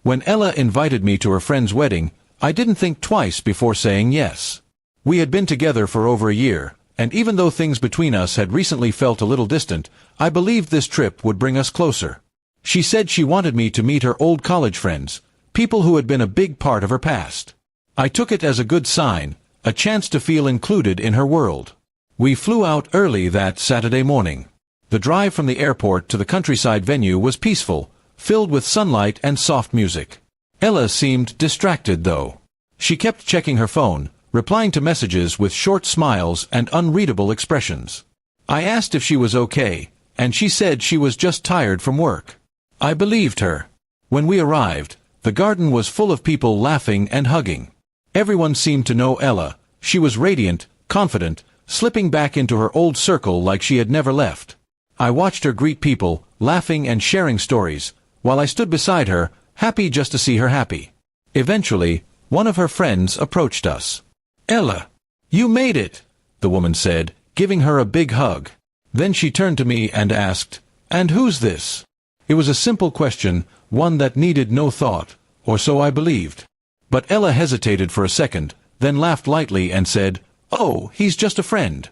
When Ella invited me to her friend's wedding, I didn't think twice before saying yes. We had been together for over a year, and even though things between us had recently felt a little distant, I believed this trip would bring us closer. She said she wanted me to meet her old college friends, people who had been a big part of her past. I took it as a good sign, a chance to feel included in her world. We flew out early that Saturday morning. The drive from the airport to the countryside venue was peaceful, filled with sunlight and soft music. Ella seemed distracted though. She kept checking her phone, replying to messages with short smiles and unreadable expressions. I asked if she was okay, and she said she was just tired from work. I believed her. When we arrived, the garden was full of people laughing and hugging. Everyone seemed to know Ella. She was radiant, confident, slipping back into her old circle like she had never left. I watched her greet people, laughing and sharing stories, while I stood beside her, happy just to see her happy. Eventually, one of her friends approached us. "Ella, you made it," the woman said, giving her a big hug. Then she turned to me and asked, "And who's this?" It was a simple question, one that needed no thought, or so I believed. But Ella hesitated for a second, then laughed lightly and said, "Oh, he's just a friend."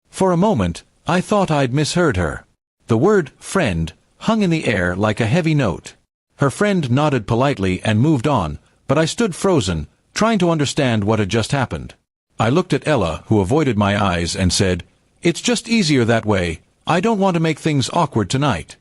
For a moment, I thought I'd misheard her. The word friend hung in the air like a heavy note. Her friend nodded politely and moved on, but I stood frozen, trying to understand what had just happened. I looked at Ella, who avoided my eyes, and said, "It's just easier that way. I don't want to make things awkward tonight."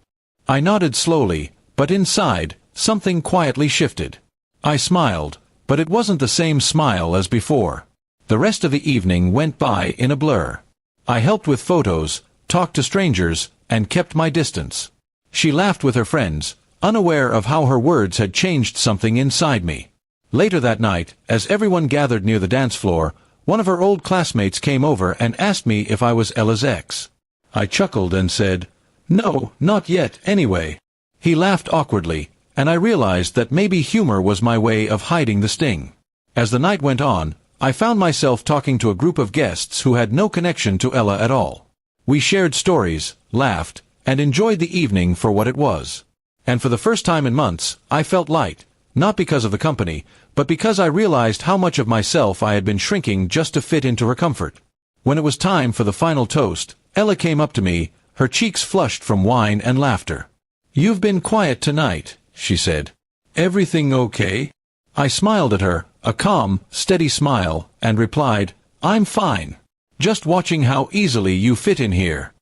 I nodded slowly, but inside, something quietly shifted. I smiled, but it wasn't the same smile as before. The rest of the evening went by in a blur. I helped with photos, talked to strangers, and kept my distance. She laughed with her friends, unaware of how her words had changed something inside me. Later that night, as everyone gathered near the dance floor, one of her old classmates came over and asked me if I was Ella's ex. I chuckled and said, "No, not yet, anyway." He laughed awkwardly, and I realized that maybe humor was my way of hiding the sting. As the night went on, I found myself talking to a group of guests who had no connection to Ella at all. We shared stories, laughed, and enjoyed the evening for what it was. And for the first time in months, I felt light, not because of the company, but because I realized how much of myself I had been shrinking just to fit into her comfort. When it was time for the final toast, Ella came up to me, her cheeks flushed from wine and laughter. "You've been quiet tonight," she said. "Everything okay?" I smiled at her, a calm, steady smile, and replied, "I'm fine. Just watching how easily you fit in here."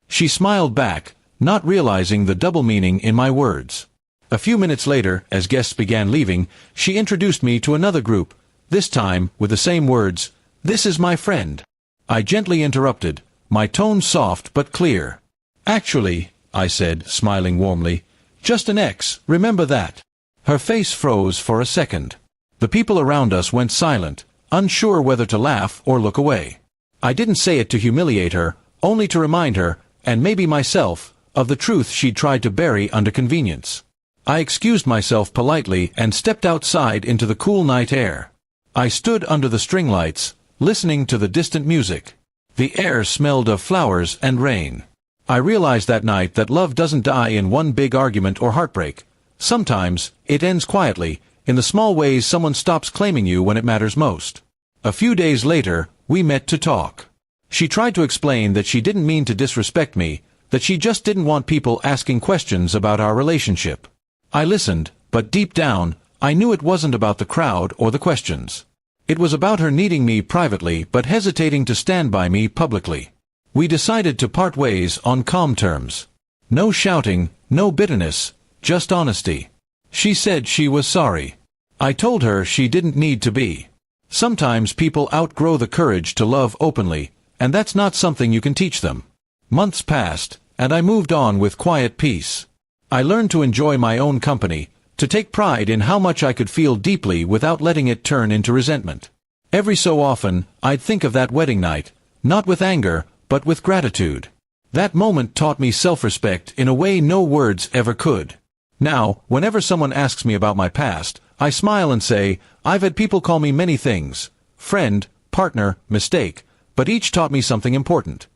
She smiled back, not realizing the double meaning in my words. A few minutes later, as guests began leaving, she introduced me to another group, this time with the same words, "This is my friend." I gently interrupted, my tone soft but clear. "Actually," I said, smiling warmly, "just an ex, remember that." Her face froze for a second. The people around us went silent, unsure whether to laugh or look away. I didn't say it to humiliate her, only to remind her, and maybe myself, of the truth she'd tried to bury under convenience. I excused myself politely and stepped outside into the cool night air. I stood under the string lights, listening to the distant music. The air smelled of flowers and rain. I realized that night that love doesn't die in one big argument or heartbreak. Sometimes, it ends quietly, in the small ways someone stops claiming you when it matters most. A few days later, we met to talk. She tried to explain that she didn't mean to disrespect me, that she just didn't want people asking questions about our relationship. I listened, but deep down, I knew it wasn't about the crowd or the questions. It was about her needing me privately but hesitating to stand by me publicly. We decided to part ways on calm terms. No shouting, no bitterness, just honesty. She said she was sorry. I told her she didn't need to be. Sometimes people outgrow the courage to love openly, and that's not something you can teach them. Months passed, and I moved on with quiet peace. I learned to enjoy my own company, to take pride in how much I could feel deeply without letting it turn into resentment. Every so often, I'd think of that wedding night, not with anger, but with gratitude. That moment taught me self-respect in a way no words ever could. Now, whenever someone asks me about my past, I smile and say, I've had people call me many things, friend, partner, mistake, but each taught me something important.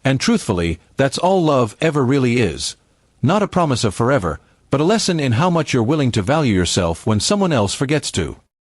And truthfully, that's all love ever really is. Not a promise of forever, but a lesson in how much you're willing to value yourself when someone else forgets to.